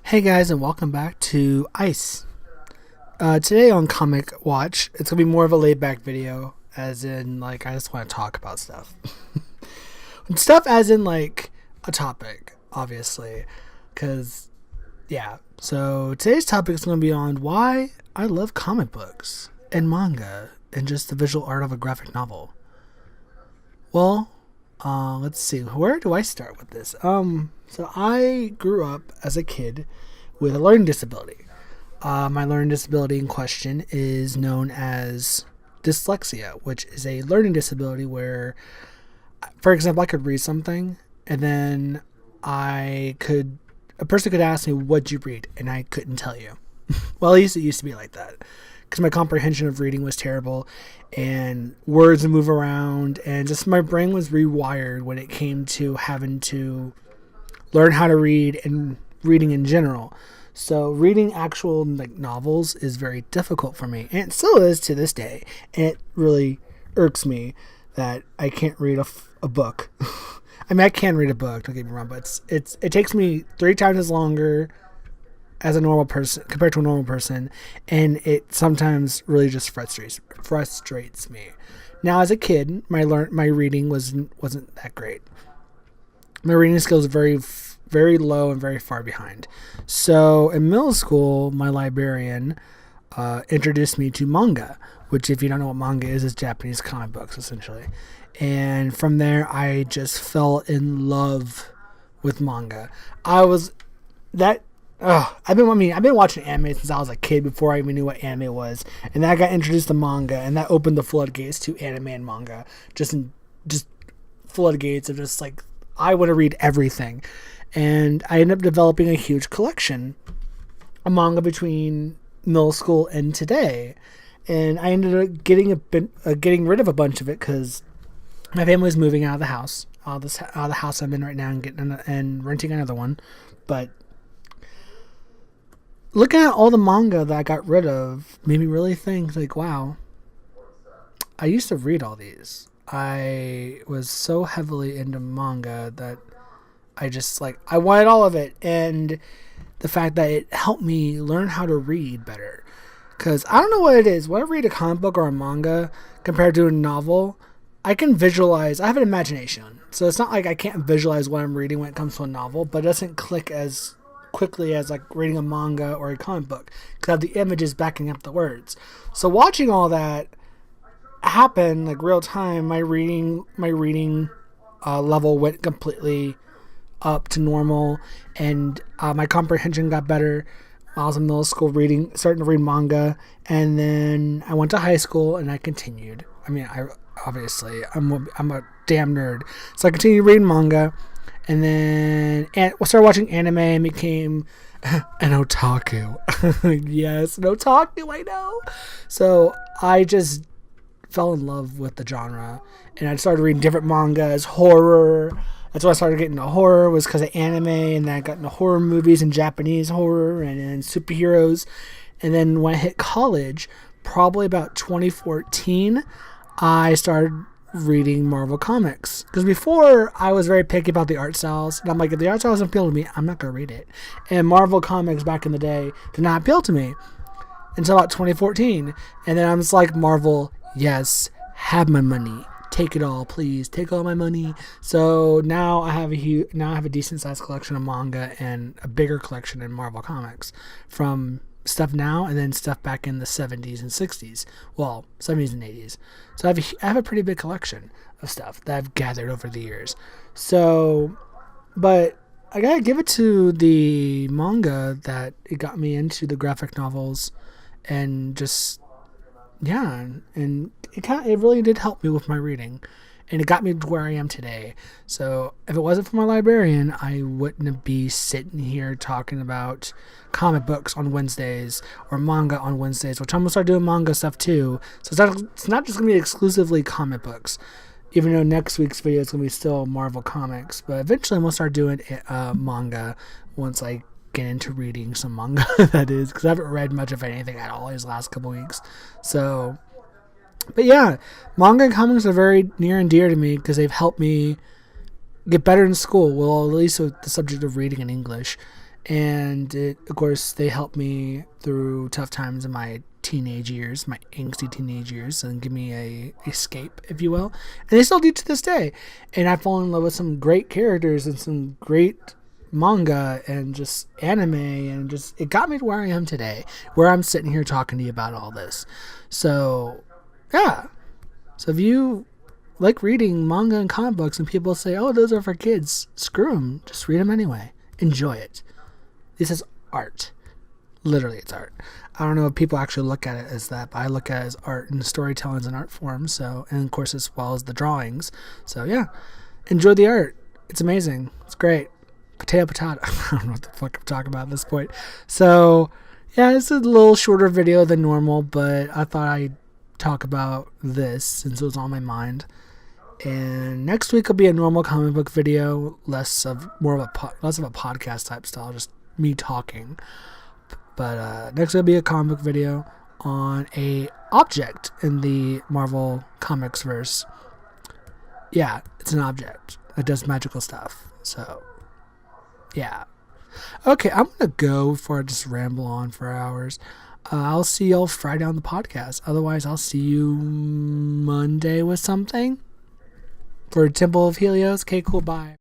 Hey guys, and welcome back to Ice. Today on Comic Watch, it's gonna be more of a laid-back video, as in I just want to talk about stuff, stuff as in a topic, obviously, because yeah. So today's topic is gonna be on why I love comic books and manga and just the visual art of a graphic novel. Well, let's see. Where do I start with this? So I grew up as a kid with a learning disability. My learning disability in question is known as dyslexia, which is a learning disability where, for example, I could read something and then a person could ask me, "What'd you read?" and I couldn't tell you. Well, at least it used to be like that, because my comprehension of reading was terrible, and words would move around, and just my brain was rewired when it came to having to learn how to read and reading in general. So reading actual novels is very difficult for me, and it still is to this day. And it really irks me that I can't read a book. I mean, I can read a book, don't get me wrong, but it takes me 3 times as longer as a normal person compared to a normal person, and it sometimes really just frustrates me. Now, as a kid, my reading wasn't that great. My reading skills are very low and very far behind. So in middle school, my librarian introduced me to manga, which, if you don't know what manga is Japanese comic books essentially. And from there, I just fell in love with manga. I've been watching anime since I was a kid, before I even knew what anime was, and then I got introduced to manga, and that opened the floodgates to anime and manga. Just floodgates of just I want to read everything, and I ended up developing a huge collection of manga between middle school and today, and I ended up getting rid of a bunch of it because my family was moving out of the house, out of the house I'm in right now, and renting another one, but looking at all the manga that I got rid of made me really think, wow, I used to read all these. I was so heavily into manga that I just, I wanted all of it. And the fact that it helped me learn how to read better. Because I don't know what it is. When I read a comic book or a manga compared to a novel, I can visualize. I have an imagination. So it's not like I can't visualize what I'm reading when it comes to a novel, but it doesn't click as quickly as reading a manga or a comic book, because I have the images backing up the words. So watching all that happen real time, my reading level went completely up to normal, and my comprehension got better. I was in middle school starting to read manga, and then I went to high school and I continued. I mean, I'm a damn nerd, so I continued reading manga. And then started watching anime and became an otaku. Yes, an otaku, I know. So I just fell in love with the genre. And I started reading different mangas, horror. That's why I started getting into horror, was because of anime. And then I got into horror movies and Japanese horror and superheroes. And then when I hit college, probably about 2014, I started reading Marvel Comics, because before I was very picky about the art styles, and I'm if the art style doesn't appeal to me, I'm not going to read it. And Marvel Comics back in the day did not appeal to me until about 2014, and then I'm just Marvel, yes, have my money, take it all, please, take all my money. So now I have a decent sized collection of manga and a bigger collection in Marvel Comics, from stuff now and then stuff back in the 70s and 60s. Well, 70s and 80s. So I have a pretty big collection of stuff that I've gathered over the years. So, but I gotta give it to the manga that it got me into the graphic novels, and just, yeah, and it really did help me with my reading. And it got me to where I am today. So if it wasn't for my librarian, I wouldn't be sitting here talking about comic books on Wednesdays or manga on Wednesdays, which I'm going to start doing manga stuff too. So it's not just going to be exclusively comic books, even though next week's video is going to be still Marvel Comics. But eventually I'm going to start doing manga once I get into reading some manga, that is, because I haven't read much of anything at all these last couple weeks. So... but yeah, manga and comics are very near and dear to me because they've helped me get better in school. Well, at least with the subject of reading in English. And of course, they helped me through tough times in my teenage years, my angsty teenage years, and give me a escape, if you will. And they still do to this day. And I fall in love with some great characters and some great manga and just anime, and just it got me to where I am today, where I'm sitting here talking to you about all this. So, yeah. So if you like reading manga and comic books and people say, oh, those are for kids, screw them. Just read them anyway. Enjoy it. This is art. Literally, it's art. I don't know if people actually look at it as that, but I look at it as art, and storytelling is an art form. So, and of course, as well as the drawings. So, yeah, enjoy the art. It's amazing. It's great. Potato. I don't know what the fuck I'm talking about at this point. So, yeah, it's a little shorter video than normal, but I thought I'd talk about this since it was on my mind. And next week will be a normal comic book video, less of a podcast type style, just me talking. But next will be a comic book video on a object in the Marvel Comics verse. Yeah, it's an object that does magical stuff. So, yeah. Okay, I'm gonna go before I just ramble on for hours. I'll see y'all Friday on the podcast. Otherwise, I'll see you Monday with something for Temple of Helios. Okay, cool. Bye.